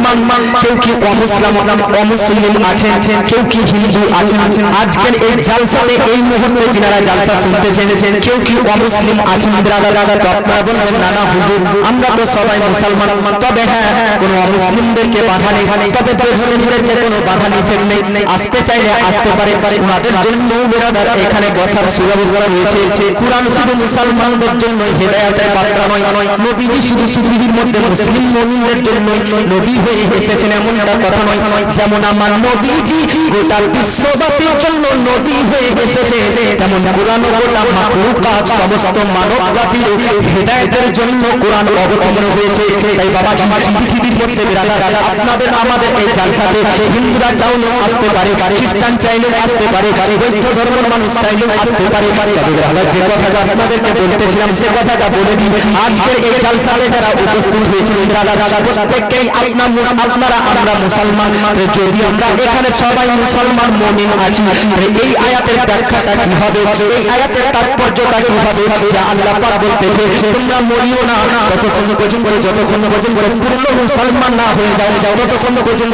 মুসলমান, কেউ কি অমুসলিম আছেন, কেউ কি হিন্দু আছেন। আজকের এই জালসাতে এই মুহূর্তে যারা জালসা শুনতেছেন কেউ কি অমুসলিম আছেন ব্রাদার। তো আপনারা বলবেন না না হুজুর আমরা তো সবাই মুসলমান। তবে হ্যাঁ কোনো অমুসলিমদেরকে বাধা নেই, তবে বেধর্মীদেরকে কোনো বাধা নিষেধ নেই, আসতে চাইলে আসতে পারে। ওনাদের জন্য ব্রাদার এখানে বসার সুব্যবস্থা রয়েছে। কুরআন শুধু মুসলমানদের জন্য হেদায়েতের বার্তা নয়, নবীজি শুধু পৃথিবীর মধ্যে মুসলিম মুমিনদের জন্য নবী হয়ে এসেছেন এমনটা কথা নয়। যেমন আমার নবীজি গোটা বিশ্ববাসীর জন্য নবী হয়ে এসেছে, যেমন কুরআন গোটা মাখলুকাত সমস্ত মানব জাতির হেদায়েতের জন্য কুরআন অবতীর্ণ হয়েছে। তাই বাবা পৃথিবীর মধ্যে ব্রাদার আপনাদের আমাদের এই জালসাতে হিন্দুরা চাইলেও আসতে পারে, খ্রিস্টান চাইলেও আসতে পারে, বৌদ্ধ ধর্মের মানুষ চাইলেও আসতে পারে। তবে ব্রাদার যে কথাটা আপনাদেরকে বলতেছিলাম সে কথাটা বলে দিই। আজকের এই জালসাতে যারা উপস্থিত হয়েছিল ব্রাদার প্রত্যেককেই আপনারা আমরা মুসলমান। যদি আমরা এখানে সবাই মুসলমান মুমিন আছি, এই আয়াতের ব্যাখ্যাটা কি হবে, এই আয়াতের তাৎপর্যটা কি হবে? যে আল্লাহ পাক বলতেছে তোমরা মরিও না যতক্ষণ পর্যন্ত পূর্ণ মুসলমান না হয়ে যাও, ততক্ষণ পর্যন্ত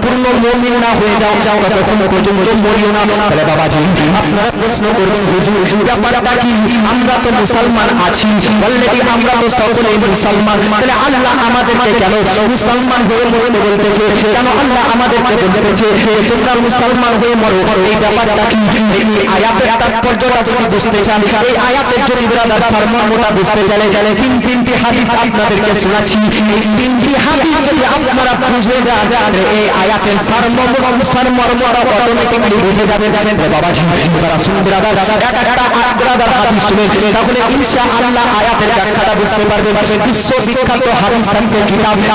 পূর্ণ মুমিন না হয়ে যাও, ততক্ষণ পর্যন্ত মরিও না। তাহলে বাবাজি আপনারা প্রশ্ন করবেন হুজুর ব্যাপারটা কি? আমরা তো মুসলমান আছি, অলরেডি আমরা তো সকলেই মুসলমান, তাহলে আল্লাহ আমাদেরকে কেন মুসলমান হয়ে মরতে বলতেছে? কেন আল্লাহ আমাদেরকে বলতেছে তোমরা মুসলমান হয়ে মরো? এই ব্যাপারটা কি? এই আয়াতের তাৎপর্যটা যদি বুঝতে চান, এই আয়াতের যদি ব্রাদার সারমর্মটা বুঝতে চাইলে তিনটি হাদিস আপনাদেরকে শোনাচ্ছি। এই তিনটি হাদিস যদি আপনারা বুঝে যান এই আয়াতের সারমর্মটা অটোমেটিক্যালি বুঝে যাবে। বাবাজি এবার শুনুন ব্রাদার, একটা ব্রাদার হাদিস শুনেন তাহলে ইনশাআল্লাহ আয়াতের ব্যাখ্যাটা বুঝতে পারবেন। বিশ্ববিখ্যাত হাদিস শাস্ত্রের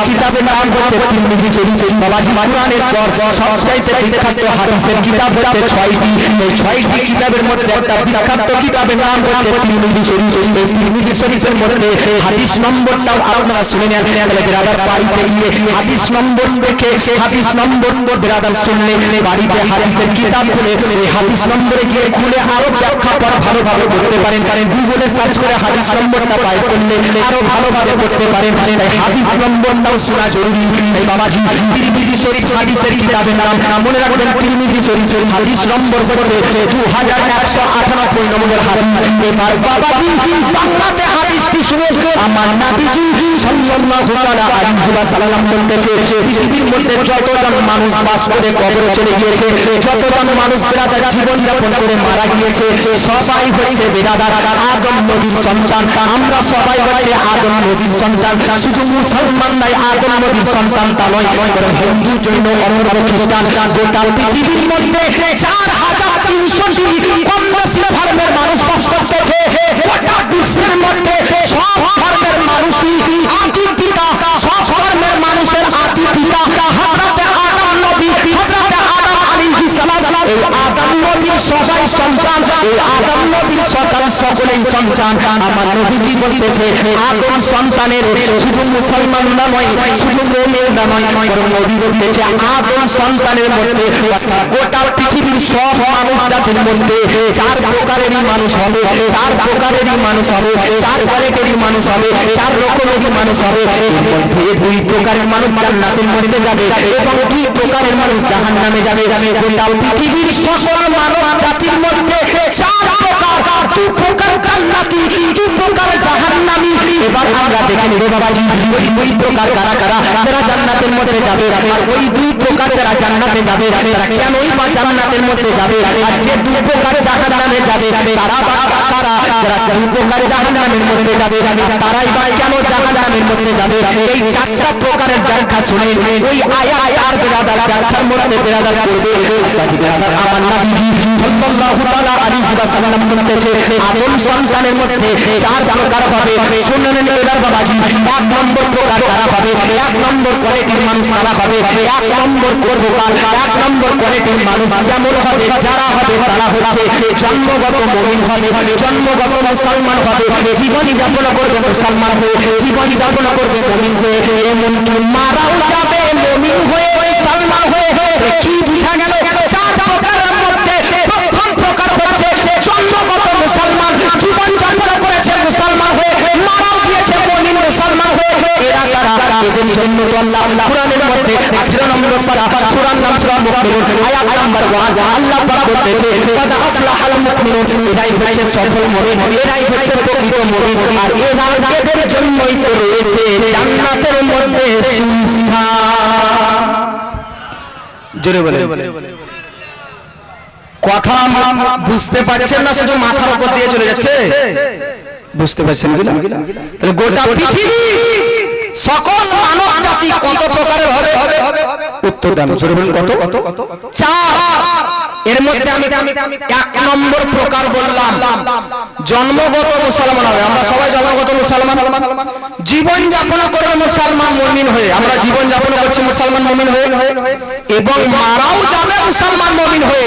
কিতাবের নাম হচ্ছে তিরমিজি শরীফ। বাবাজি কুরআনের পর সবচাইতে বিখ্যাত হাদিসের কিতাব হচ্ছে 6টি। এই 6টি কিতাবের মধ্যে একটা বিখ্যাত কিতাবের নাম হচ্ছে তিরমিজি শরীফ। এই তিরমিজি শরীফের মধ্যে হাদিস নম্বরটাও আপনারা শুনে নেন। তাহলে ব্রাদার বাড়িতে গিয়ে হাদিস নম্বর দেখে হাদিস নম্বর ব্রাদার শুনলে বাড়িতে হাদিসের কিতাব খুলে এই হাদিস নম্বরে গিয়ে খুলে আরো ব্যাখ্যা পড়া ভালোভাবে করতে পারেন। গুগলে সার্চ করে হাদিস নম্বরটা পাই করলে আরো ভালোভাবে করতে পারেন। তাই হাদিস নম্বরটাও শোনা জরুরি। এই বাবাজি তিরমিজি শরীফ হাদিসের কিতাবের নাম মনে রাখবেন, তিরমিজি শরীফ হাদিস নম্বর হচ্ছে 2198 নম্বর হাদিস। এবার বাবাজি বাংলাতে হাদিসটি শুনে আমার নবীজি সাল্লাল্লাহু আলাইহি ওয়াসাল্লাম বলতেছে পৃথিবীর মধ্যে যতজন মানুষ বাস করে কবরে চলে গিয়েছে, যতজন মানুষ ব্রাদার জীবন যাপন করে মারা গিয়েছে, সবাই হচ্ছে ব্রাদার আদম নবীর সন্তান। আমরা সবাই হচ্ছে আদম নবীর সন্তান। শুধু মুসলমান নাই আদম নবীর সন্তান তা নয়, বরং হিন্দু জৈন অথর্ব খ্রিস্টান গোটা পৃথিবীর মধ্যে 4300টি কম বেশি ধর্মের মানুষ বাস করতেছে। গোটা বিশ্বের মধ্যে সব ধর্মের মানুষই আদি পিতা, সব ধর্মের মানুষের আদি পিতা হযরতে আদম নবী, হযরতে আদম আলাইহিস সালাম। এই আদম নবীর সবাই সন্তান, এই আদম নবীর সকলেই সন্তান। আমার নবীজি বলতেছে আদম সন্তানের শুধু মুসলমানরা নয়, শুধু মুমিনরা নয়, বরং নবী বলতেছে আদম সন্তানের মধ্যে অর্থাৎ গোটা পৃথিবীর সব মানুষ জাতির মধ্যে 4 প্রকারেরই মানুষ হবে, 4 প্রকারেরই মানুষ হবে, 4 কোয়ালিটির মানুষ হবে, 4 রকমেরই মানুষ হবে। এর মধ্যে 2 প্রকারের মানুষ জান্নাতের মধ্যে যাবে এবং 2 প্রকারের মানুষ জাহান্নামে যাবে। গোটা পৃথিবীর সকল মানব জাতির মধ্যে 4 প্রকার, 2 প্রকার জান্নাতি, 2 প্রকার জাহান্নামী। এবার আমরা দেখে নেব বাবাজি ওই 2 প্রকার কারা কারা যারা জান্নাতের মধ্যে যাবে, আর ওই 2 প্রকার যারা জান্নাতে যাবে তারা কেনই বা জান্নাতের মধ্যে যাবে, আর যে 2 প্রকার জাহান্নামে যাবে তারা বা কারা? যারা 2 প্রকার জাহান্নামের মধ্যে যাবে তারাই বা কেন জাহান্নামের মধ্যে যাবে? এই 4টা প্রকারের ব্যাখ্যা শুনে ওই আয়াত আর ব্রাদার ব্যাখ্যার মধ্যে ব্রাদার করবে। বাজি ব্রাদার আমার নবীজি সাল্লাল্লাহু আলাইহি ওয়াসাল্লাম বলতেছে আদম সন্তানের মধ্যে 4 প্রকার হবে। শুনলেন এবার বাবাজি 1 নম্বর প্রকার কারা হবে, 1 নম্বর কোয়ালিটির মানুষ কারা হবে, 1 নম্বর প্রকার 1 নম্বর কোয়ালিটির মানুষ যেমন হবে যারা হবে তারা হচ্ছে জন্মগত মুমিন হবে, জন্মগত মুসলমান হবে, জীবন যাপন করবে মুসলমান হয়ে, জীবন যাপন করবে মুমিন হয়ে, এমনকি মারাও যাবে মুমিন হয়ে মুসলমান হয়ে। কি বুঝা গেল? 4 প্রকারের মধ্যে প্রথম প্রকার হচ্ছে জন্মগত মুসলমান, জীবন যাপন করেছে মুসলমান হয়ে, মারাও গিয়েছে মুমিন মুসলমান হয়ে। এরা কারা? এদের জন্য তো আল্লাহ কোরআনের মধ্যে 18 নম্বর পারা সূরার নাম সূরা মুমিনুন আয়াত নাম্বার 1 আল্লাহ পাক বলতেছে কদ আফলাহাল মুমিনুন এরাই হচ্ছে সফল মুমিন এরাই হচ্ছে প্রকৃত মুমিন আর এদের জন্যই তো রয়েছে জান্নাতের মধ্যে সুস্থান জোরে বলে কথা বুঝতে পারছেন না শুধু মাথার উপর দিয়ে চলে যাচ্ছে বুঝতে পারছেন কি না তাহলে গোটা পৃথিবী সকল মানব জাতি কত প্রকারের হবে উত্তর দান জোরে বলুন কত চার এর মধ্যে আমি এক নম্বর প্রকার বললাম জন্মগত মুসলমান হবে আমরা সবাই জন্মগত মুসলমান জীবন যাপন করবে মুসলমান মুমিন হয়ে আমরা জীবন যাপন করছি মুসলমান মুমিন হয়ে এবং মারাও যাবে মুসলমান মুমিন হয়ে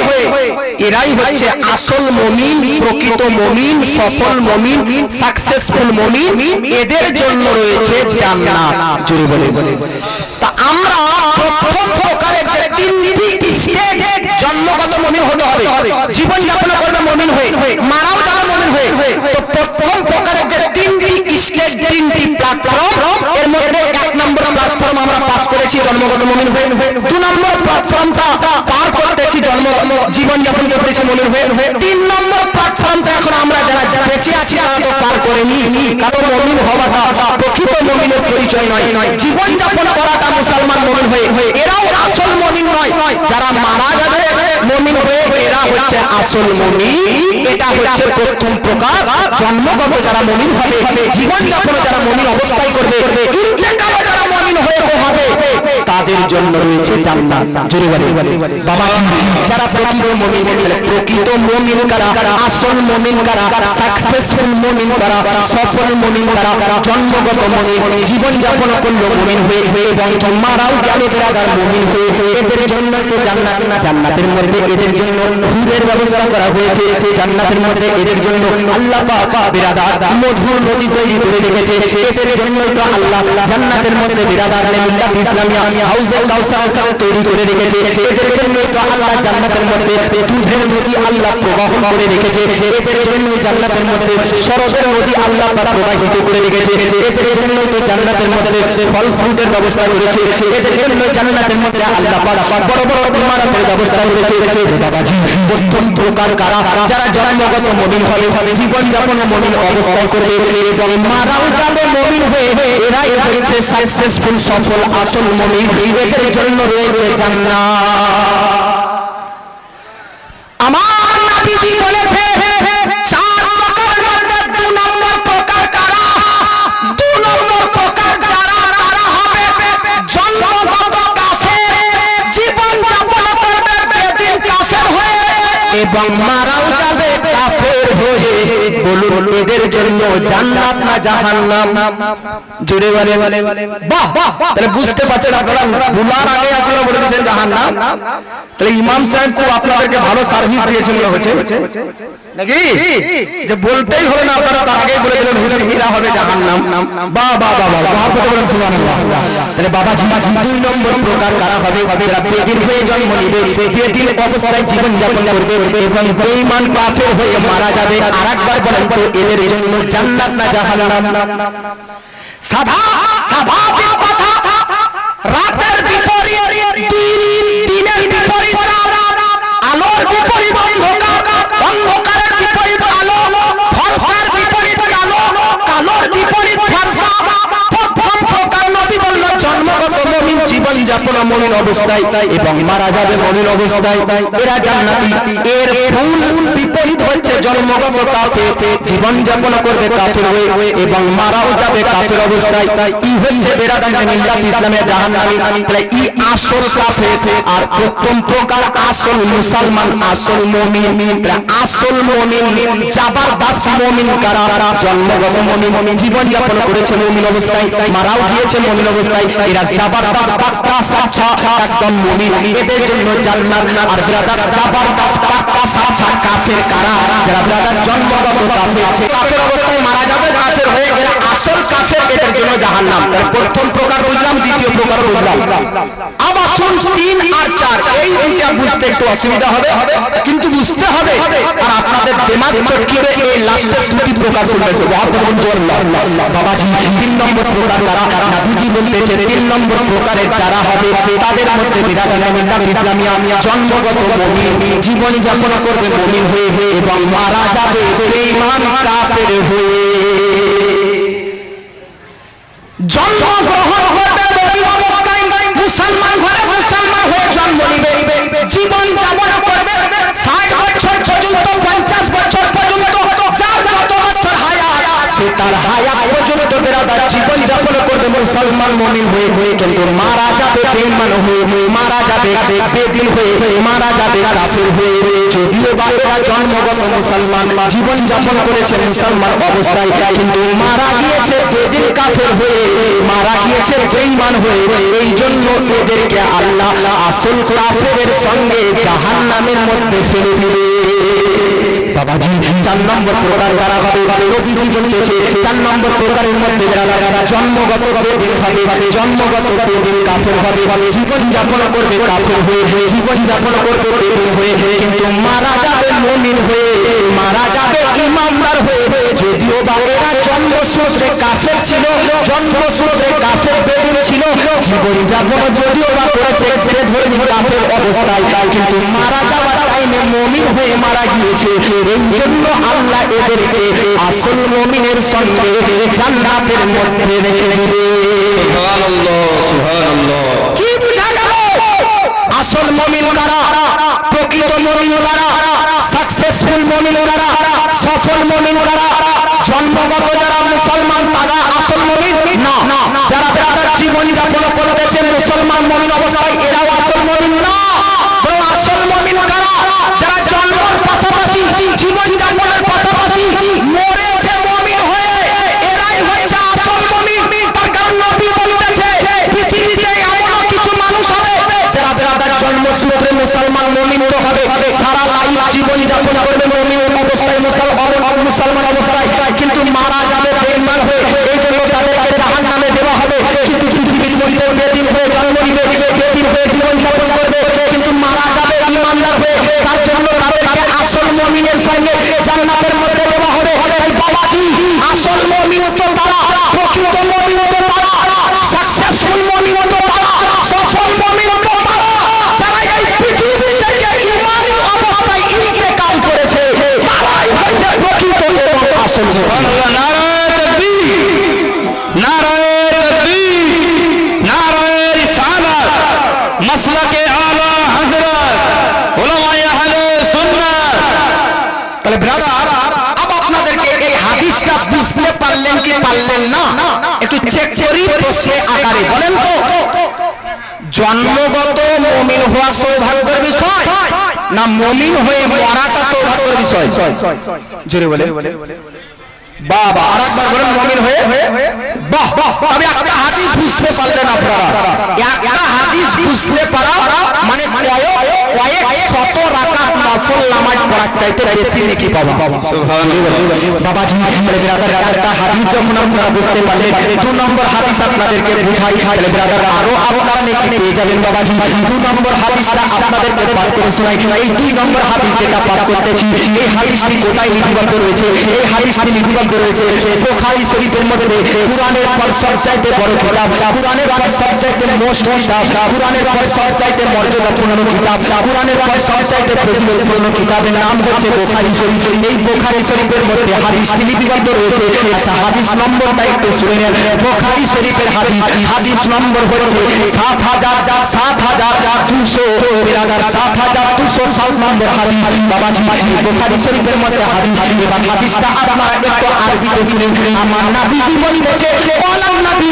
এরাই হচ্ছে আসল মুমিন প্রকৃত মুমিন সফল মুমিন সাকসেসফুল মুমিন এদের জন্য রয়েছে জান্নাত জোরে বলে তা আমরা প্রথম প্রকারের যে তিনটি স্টেজ জন্মগত মুমিন হতে হবে জীবন যাপন করবে মুমিন হয়ে মারাও যাবে মুমিন হয়ে তো প্রথম প্রকারের যে তিনটি স্টেজ তিনটি প্ল্যাটফর্ম এর মধ্যে এক নম্বর প্ল্যাটফর্ম আমরা পাস করেছি জন্মগত মুমিন হয়ে দুই নম্বর প্ল্যাটফর্মটা পার করতেছি জীবন যাপন করতেছি মুমিন হয়ে তিন নম্বর প্ল্যাটফর্মটা এখন আমরা যারা বেঁচে আছি তারা তো পার করেনি কারণ মুমিন হওয়াটা প্রকৃত মুমিনের পরিচয় নয় জীবন যাপন করাটা মুসলমান মুমিন হয়ে এরাও আসল মুমিন নয় যারা মারা যাবে মুমিন হয়ে এরা হচ্ছে আসল মুমিন এটা হচ্ছে প্রথম প্রকার জন্মগত যারা মুমিন হবে জীবন যাপন যারা মুমিন অবস্থায় করবে ইন্তেকালে যারা মুমিন হয়ে হবে তাদের জন্য রয়েছে জান্নাত জোরে বলে বাবা যারা প্রকৃত মুমিন কারা আসল মুমিন কারা সাকসেসফুল মুমিন কারা সফল মুমিন কারা জন্মগত মুমিন জীবন যাপন করলো মুমিন হয়ে এবং মারাও গেল বিরাদার মুমিন হয়ে এদের জন্য তো জান্নাত জান্নাতের মধ্যে এদের জন্য নূরের ব্যবস্থা করা হয়েছে জান্নাতের মধ্যে এদের জন্য আল্লাহ পাক বিরাদার মধুর নদী তৈরি করে রেখেছে এদের জন্য তো আল্লাহ জান্নাতের মধ্যে বিরাদার মিল্লাত ইসলামিয়া হাউজে কাউসার তৈরি করে রেখেছে এদের জন্য তো আল্লাহ জান্নাতের মধ্যে দুধের নদী আল্লাহ প্রবাহন করে রেখেছে এদের জন্য জান্নাতের মধ্যে সরসের নদী আল্লাহ পাক প্রবাহিত করে রেখেছে এদের জন্য তো জান্নাতের মধ্যে ফল ফ্রুটের ব্যবস্থা করেছে এদের জন্য জান্নাতের মধ্যে আল্লাহ পাক বড় বড় ইমারতের ব্যবস্থা করেছে বাবাজি প্রথম প্রকার কারা যারা জন্মগত মুমিন হবে জীবন যাপন মুমিন অবস্থায় করবে এবং মারাও যাবে মুমিন হয়ে এরাই হচ্ছে সাকসেসফুল সফল আসল মুমিন এদের জন্য রয়েছে জান্নাত আমার নবীজি বলেছে চার প্রকারের মধ্যে দুই নম্বর প্রকার কারা দুই নম্বর প্রকার যারা তারা হবে জন্মগত কাফের জীবন যাপন করবে বেদিন কাফের হয়ে এবং মারাও যাবে কাফের হয়ে বলুন এদের জন্য জান্নাত না জাহান্নাম জোরে বলে বাহ তাহলে বুঝতে পারছেন আপনারা ভুলার আগে আপনারা বলে দিয়েছেন জাহান্নাম তাহলে ইমাম সাহেব খুব আপনাদেরকে ভালো সার্ভিস দিয়েছে মনে হচ্ছে নাকি যে বলতেই হলো না আপনারা তার আগেই বলে দিলেন হুজুর এরা হবে জাহান্নাম বাহ বাহ বাহ বাহ মহব্বত করেন সুবহানাল্লাহ তাহলে বাবাজি দুই নম্বর প্রকার কারা হবে যারা বেদিন হয়ে জন্ম নিবে বেদিন অবস্থায় জীবন যাপন করবে এবং বেঈমান কাফের হয়ে মারা যাবে আরেকবার বলেন তো এদের জন্য জান্নাত না জাহান্নাম স্বাভাবিক কথা রাতের বিপরীত দিনের বিপরীত আলোর বিপরীত অন্ধকার অন্ধকারের বিপরীত আলো ফর্সার বিপরীত কালো কালোর বিপরীত ফর্সা প্রথম প্রকার নবী বলল জন্মগত মুমিন জীবন যাপন মুমিন অবস্থায় এবং মারা যাবে মুমিন অবস্থায় এরা জান্নাতি এর ফুল বিপরীত হচ্ছে জন্মগত কাফের জীবন যাপন করবে কাফের হয়ে এবং মারাও যাবে কাফের অবস্থায় ই হচ্ছে বেরাদান মিল্লাত ইসলামে জাহান্নামী তাহলে ই আসল কাফের আর প্রথম প্রকার আসল মুসলমান আসল মুমিন আসল মুমিন জাবারদস্ত মুমিন কারা জন্মগত মুমিন জীবন যাপন করেছে মুমিন অবস্থায় মারাও গিয়েছে মুমিন অবস্থায় এরা জাবারদস্ত পাক্কা সাচ্চা একদম মুমিন এদের জন্য জান্নাত আর ব্রাদার জাবারদস্ত পাক্কা সাচ্চা কাফের কারা যারা ব্রাদার জন্মগত কাফের কাফের অবস্থায় মারা যাবে কাফের হয়ে এরা আসল কাফের এদের জন্য জাহান্নাম। তাহলে প্রথম প্রকার বুঝলাম, দ্বিতীয় প্রকার বুঝলাম। আবার শুন 3 আর 4 এই দুইটা বুঝতে একটু অসুবিধা হবে, কিন্তু বুঝতে হবে। আর আপনাদের দিমাগ চটকিবে এই লাস্টের দুটি প্রকার শুনবে। বাবাজি 3 নম্বর প্রকার কারা? নবীজি বলতেছেন 3 নম্বর প্রকারের যারা হবে তাদের মধ্যে বিরাজমান মিল্লাত ইসলামিয়া, জন্মগত মুমিন, জীবন যাপন করবে মুমিন হয়ে এবং মারা যাবে বেঈমান কাফের হয়ে। জন্মগ্রহণ করবে মুমিন অবস্থায়, মুসলমান ঘরে মুসলমান হয়ে জন্ম নিবে, জীবন যাপন করবে 60 বছর পর্যন্ত, 50 বছর পর্যন্ত, যার যত বছর হায়াত সে তার হায়াত পর্যন্ত বেরাদার জীবন যাপন করবে মুসলমান মুমিন হয়ে। কিন্তু মারা যাবে বেঈমান হয়ে, মারা যাবে বেদিন হয়ে, মারা যাবে কাফের হয়ে। যদিও বা এরা জন্মগত মুসলমান, জীবন যাপন করেছে মুসলমান অবস্থায়, কিন্তু মারা গিয়েছে যেদিন কাফের হয়ে, মারা গিয়েছে বেঈমান হয়ে। এই জন্য এদেরকে আল্লাহ আসল কাফেরের সঙ্গে জাহান্নামের মধ্যে ফেলে দিবে। বাবাজি 4 নম্বর প্রকার কারা হবে? নবীজি বলেছে 4 নম্বর প্রকারের মধ্যে যারা জন্মগত বেদিন হবে, জন্মগত বেদিন কাফের হবে, জীবন যাপন করবে কাফের হয়ে, জীবন যাপন করবে বেদিন হয়ে, কিন্তু মারা যাবে মুমিন হয়ে, মারা যাবে ঈমানদার হয়ে। যদিও বা এরা জন্মসূত্রে কাফের ছিল, জন্মসূত্রে কাফের বেদিন ছিল, জীবন যাপন যদিও বা করেছে ধর্মী কাফের অবস্থায়, কিন্তু মারা যাওয়ার টাইমে মুমিন হয়ে মারা গিয়েছে। এই জন্য আল্লাহ এদেরকে আসল মুমিনের সঙ্গে জান্নাতের মধ্যে রেখে দেবে। সুবহানাল্লাহ, সুবহানাল্লাহ। কি বুঝা গেল? আসল মুমিন কারা? প্রকৃত মুমিন কারা? সাকসেসফুল মুমিন কারা? সফল মুমিন কারা? জন্মগত যারা মুসলমান তারা আসল মুমিন না। যারা যারা জীবন যাপন করতেছে মুসলমান মুমিন অবস্থায় এরাও আসল মুমিন না। বরং আসল মুমিন কারা? যারা জন্মের পাশাপাশি, জীবন যাপনের পাশাপাশি মরেছে মুমিন হয়ে, এরাই হচ্ছে আসল মুমিন। তার কারণ নবী বলতেছে পৃথিবীতে এমন কিছু মানুষ হবে যারা যারা জন্মসূত্রে মুসলমান মুমিন তো হবে, সারা লাইফ জীবন যাপন করবে মুমিন অবস্থায়, মুসলমান অবস্থায়, কিন্তু মারা যাবে বেঈমান হয়ে। এই জন্য তাদেরকে জাহান্নামে দেওয়া হবে। কিন্তু পৃথিবীর মধ্যে বেদিন হয়ে জন্ম নিবে, বেদিন হয়ে জীবন যাপন করবে, কিন্তু মারা যাবে ঈমানদার হয়ে। তার জন্য তাদেরকে আসল মুমিনের সঙ্গে জান্নাতের মধ্যে দেওয়া হবে। এই বাবাজি আসল মুমিন তো তারা, প্রকৃত মুমিন তো তারা, সাকসেসফুল মুমিন তো তারা, সফল মুমিন তো তারা যারা এই পৃথিবী থেকে ঈমানি অবস্থায় ইন্তেকাল করেছে, তারাই হচ্ছে প্রকৃত এবং আসল মুমিন। নারায়ে তাকবীর, নারায়ে তাকবীর, নারায়ে রিসালাত, মাসলাকে আলা হযরত উলামায়ে আহলে সুন্নাহ। তাহলে ব্রাদার আব আপনাদেরকে এই হাদিসটা বুঝতে পারলেন কি পারলেন না একটু চেক করি প্রশ্নে আকারে বলেন তো। জন্মগত মুমিন হওয়া সৌভাগ্যের বিষয় না মুমিন হয়ে মরাটা সৌভাগ্যের বিষয়? জোরে বলেন। বাবা আরেকবার বলেন মুমিন হয়ে। বাহ বাহ। তবে একটা হাদিস বুঝতে পারলেন আপনারা, একটা হাদিস বুঝতে পারা মানে কয়েক শত রাকাত নফল নামাজ পড়ার চাইতে বেশি নেকি পাওয়া। সুবহানাল্লাহ। বাবাজি ব্রাদার একটা হাদিস যখন আপনারা বুঝতে পারলেন, 2 নম্বর হাদিস আপনাদেরকে বুঝাই, তাহলে ব্রাদার আরো আপনারা নেকি পেয়ে যাবেন। বাবাজি 2 নম্বর হাদিসটা আপনাদেরকে পাঠ করে শোনাই। এই 2 নম্বর হাদিস যেটা পাঠ করতেছি, এই হাদিসটি কোথায় লিপিবদ্ধ রয়েছে? এই হাদিসটি লিপিবদ্ধ রয়েছে বুখারী শরীফের মধ্যে। কুরআনের পর সবচাইতে বড় কিতাব, কুরআনের পর সবচাইতে মোস্ট কিতাব, কুরআনের পর সবচাইতে মর্যাদাপূর্ণ কিতাব, কুরআনের পর সবচাইতে ফজিলতপূর্ণ কিতাবের নাম হচ্ছে বুখারী শরীফ। এই বুখারী শরীফের মধ্যে হাদিসটি লিপিবদ্ধ রয়েছে। আচ্ছা হাদিস নম্বরটা একটু শুনে নেন। বুখারী শরীফের হাদিস, হাদিস নম্বর হচ্ছে 7200 বিরাদার 7207 নম্বর হাদিস। বাবাজি বুখারী শরীফের মধ্যে হাদিস। এবার হাদিসটা আপনারা একটু আরবিতে শুনুন। আমার নবীজি বলতেছে ওয়ালান নবী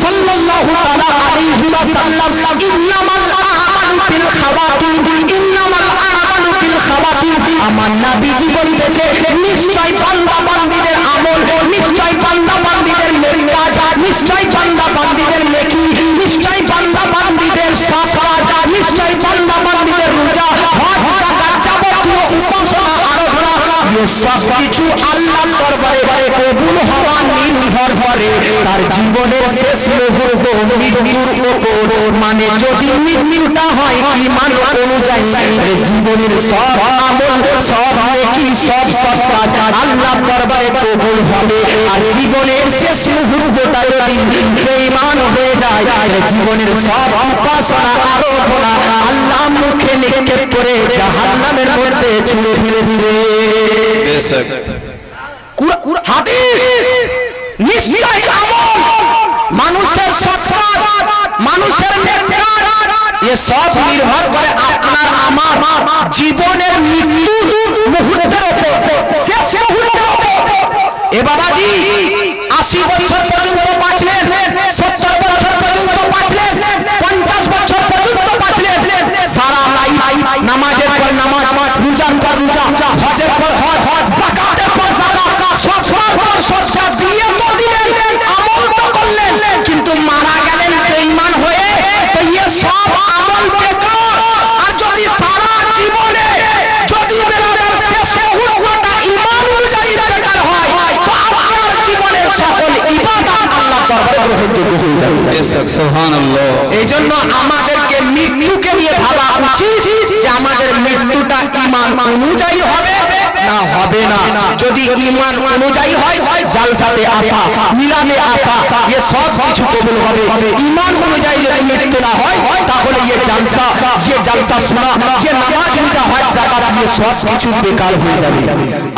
সাল্লাল্লাহু আলাইহি ওয়াসাল্লাম ইন্নামাল আমালু বিল খাওয়াতিম, ইন্নামাল আমালু বিল খাওয়াতিম। আমার নবীজি বলতেছে নিশ্চয় বান্দা বান্দীদের আমল, নিশ্চয় বান্দা বান্দীদের নেক কাজ, নিশ্চয় বান্দা বান্দীদের নেকি, নিশ্চয় বান্দা বান্দীদের সৎ কাজ, নিশ্চয় বান্দা বান্দীদের রোজা, হজ, যাকাত, যাবতীয় উপাসনা আরাধনা সব কিছু আল্লাহর দরবারে কবুল হওয়া নির্ভর করে তার জীবনের শেষ মুহূর্ত মৃত্যুর উপর, মানে যদি মৃত্যুটা হয় ঈমান অনুযায়ী, জীবনের সব আমল, সব নেকি, সব কাজ আল্লাহর দরবারে কবুল হবে। আর জীবনের শেষ মুহূর্তটা যদি বেঈমান হয়ে যায়, জীবনের সব উপাসনা আরাধনা আল্লাহ মুখে নিক্ষেপ করে জাহান্নামের মধ্যে ছুঁড়ে ফেলে দিবে। হাদিস নিশ্চয় আমল, মানুষের সৎ কাজ, মানুষের নেক কাজ, এ সব নির্ভর করে আপনার আমার জীবনের মৃত্যু মুহূর্তের উপর, শেষ মুহূর্তের উপর। এ বাবাজি 80 বছর পর্যন্ত বাঁচলেন, 70 বছর পর্যন্ত বাঁচলেন, 50 বছর পর্যন্ত বাঁচলেন, সারা লাইফ নামাজের পর নামাজ, রোজার পর রোজা, হজের পর হজ, যাকাতের পর যাকাত, সৎকার পর সৎকার দিয়ে দিলেন, আমল তো করলেন, কিন্তু মারা গেলেন বেঈমান হয়ে। তো এই সব আমল বেকার। আর যদি সারা জীবনে যদি বেরাদের শেষ মুহূর্তটা ঈমান অনুযায়ী বেকার হয়, তো আপনার জীবনের সকল ইবাদত আল্লাহর দরবারে গ্রহণযোগ্য হয়ে যাবে। সুবহানাল্লাহ। এইজন্য আমাদেরকে মৃত্যুকে নিয়ে ভাবা উচিত যে আমাদের মৃত্যুটা ঈমান অনুযায়ী হবে না হবে না। যদি ঈমান অনুযায়ী হয়, জালসাতে আসা, মিলানে আসা, এ সব কিছু কবুল হবে। ঈমান অনুযায়ী যদি মৃত্যু না হয়, তাহলে ये जलसा सुना, ये नामाज রোজা হজ যাকাত, ये সব কিছু বেকার হয়ে যাবে।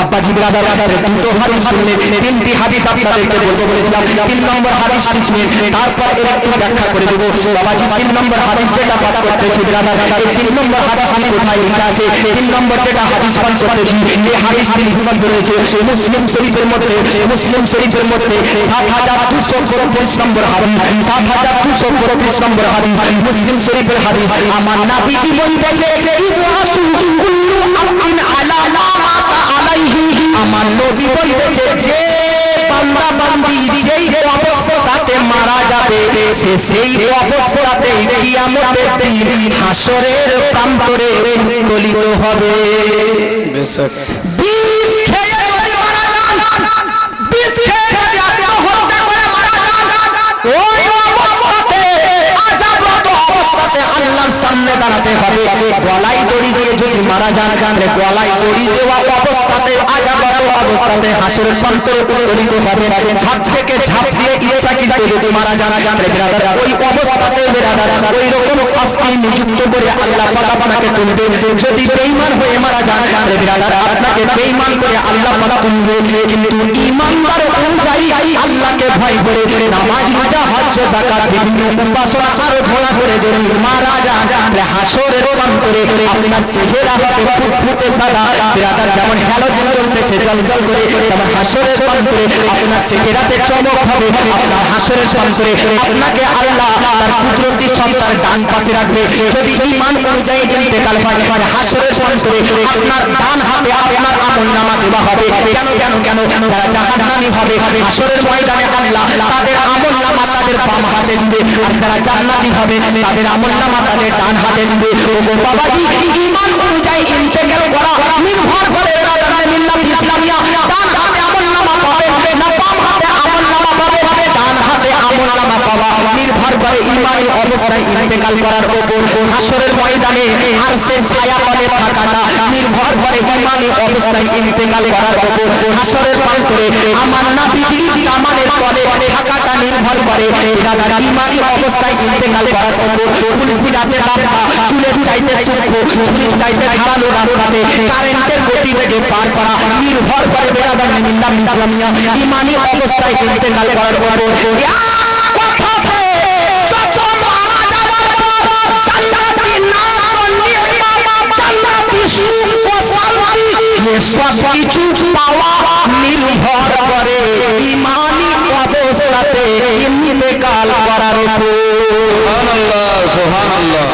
আব্বাজি ব্রাদার, দুটো হাদিস শুনলেন, তিনটি হাদিস আপনাদেরকে বলবো বলেছিলাম। 3 নম্বর হাদিসটি শুনেন, তারপর এর একটু ব্যাখ্যা করে দেব। বাবাজি 3 নম্বর হাদিস যেটা পাঠ করতেছি ব্রাদার, এই 3 নম্বর হাদিসটি কোথায় লেখা আছে? 3 নম্বর যেটা হাদিস পাঠ করতেছি, এই হাদিসটি লিপিবদ্ধ রয়েছে মুসলিম শরীফের মধ্যে। মুসলিম শরীফের মধ্যে 7232 নম্বর হাদিস, 7232 নম্বর হাদিস, মুসলিম শরীফের হাদিস। আমার নবীজি বলতেছে, ইবআসু কুল্লু আমরিন আলা মা মাতা আলাইহি। আমার নবী বলতেছে, যে বান্দা বান্দি যেই অবস্থাতে মারা যাবে, সে সেই অবস্থাতে কিয়ামতের দিন হাসরের প্রান্তরে উত্তোলিত হবে। বিষ খেয়ে যদি মারা যান, বিষ খেয়ে যদি আত্মহত্যা করে মারা যান, ওই অবস্থাতে আযাবরত অবস্থাতে আল্লাহর সামনে দাঁড়াতে হবে। গলায় দড়ি দিয়ে যদি মারা যান, গলায় দড়ি দেওয়া অবস্থাতে আযাবরত অবস্থাতে হাসরের প্রান্তরে উত্তোলিত হবে। ছাদ থেকে ঝাঁপ দিয়ে ইচ্ছাকৃত যদি মারা যান, ব্রাদার ওই অবস্থাতে ব্রাদার ওই রকম শাস্তি নিযুক্ত করে আল্লাহ পাক আপনাকে তুলবে। যদি বেঈমান হয়ে মারা যান, ব্রাদার আপনাকে বেঈমান করে আল্লাহ পাক তুলবে। কিন্তু ঈমানদার অনুযায়ী আল্লাহকে ভয় করে নামাজ রোজা হজ যাকাত বিভিন্ন উপাসনা আরাধনা করে যদি মারা যান, হাসরের প্রান্তরে আপনার চেহারা হবে ফুটফুটে সাদা। ব্রাদার যেমন হ্যালোজেন জ্বলতেছে জলজল করে, তেমন হাসরের প্রান্তরে আপনার চেহারাতে চমক হবে। আপনার হাসরের প্রান্তরে আপনাকে আল্লাহ তার কুদরতি সত্তার ডান পাশে রাখবে। যদি ঈমান অনুযায়ী ইন্তেকাল হয়, হাসরের প্রান্তরে আপনার ডান হাতে আপনার আমলনামা দেওয়া হবে। কেন কেন কেন যারা জাহান্নামী হবে, হাসরের ময়দানে আল্লাহ তাদের আমলনামা তাদের বাম হাতে দিবে, আর যারা জান্নাতি হবে তাদের আমলনামা তাদের ডান হাতে দিবে। ও বাবাজি, ঈমান অনুযায়ী ইন্তেকাল করা নির্ভর করে মিল্লাত ইসলামিয়া ডান হাতে আমলনামা পাবে না বাম হাতে আমলনামা পাবে। ডান হাতে আমলনামা পাওয়া নির্ভর করে ঈমানি অবস্থায় ইন্তেকাল করার উপর। হাসরের ময়দানে আরশের ছায়া তলে থাকাটা নির্ভর করে ঈমানি অবস্থায় ইন্তেকাল করার উপর। হাসরের প্রান্তরে আমার নবীজির জামানের তলে থাকাটা নির্ভর করে ঈমানি অবস্থায় ইন্তেকাল করার উপর। ফুলসিরাতের রাস্তা চুলের চাইতে সূক্ষ্ম, চুলের চাইতে ধারালো রাস্তাতে কারেন্টের গতিবেগে পার করা নির্ভর করে মিল্লাত ইসলামিয়া ঈমানি অবস্থায় ইন্তেকাল করার উপর। সব কিছু পাওয়া নির্ভর করে ঈমানি অবস্থাতে ইন্তেকাল করার উপর। সুবহানাল্লাহ, সুবহানাল্লাহ।